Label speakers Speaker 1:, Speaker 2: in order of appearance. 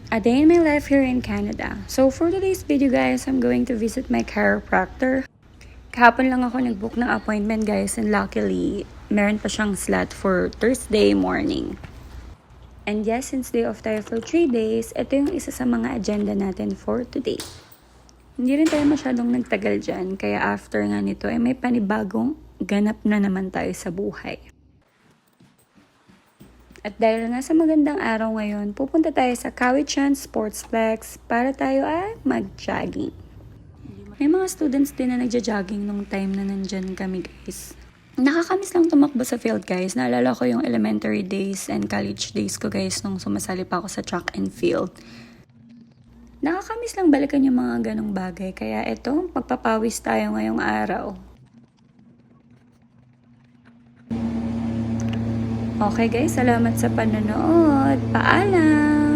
Speaker 1: A day in my life here in Canada. So for today's video guys, I'm going to visit my chiropractor. Kahapon lang ako nag-book ng appointment guys, and luckily, meron pa siyang slot for Thursday morning. And yes, since day off tayo for 3 days, ito yung isa sa mga agenda natin for today. Hindi rin tayo masyadong nagtagal dyan, kaya after nga nito ay may panibagong ganap na naman tayo sa buhay. At dahil nga sa magandang araw ngayon, pupunta tayo sa Cowichan Sportsplex para tayo ay mag-jogging. May mga students din na nagja-jogging nung time na nandyan kami guys. Nakakamiss lang tumakbo sa field guys. Naalala ko yung elementary days and college days ko guys nung sumasali pa ako sa track and field. Nakakamiss lang balikan yung mga ganong bagay. Kaya eto, magpapawis tayo ngayong araw. Okay guys, salamat sa panonood. Paalam!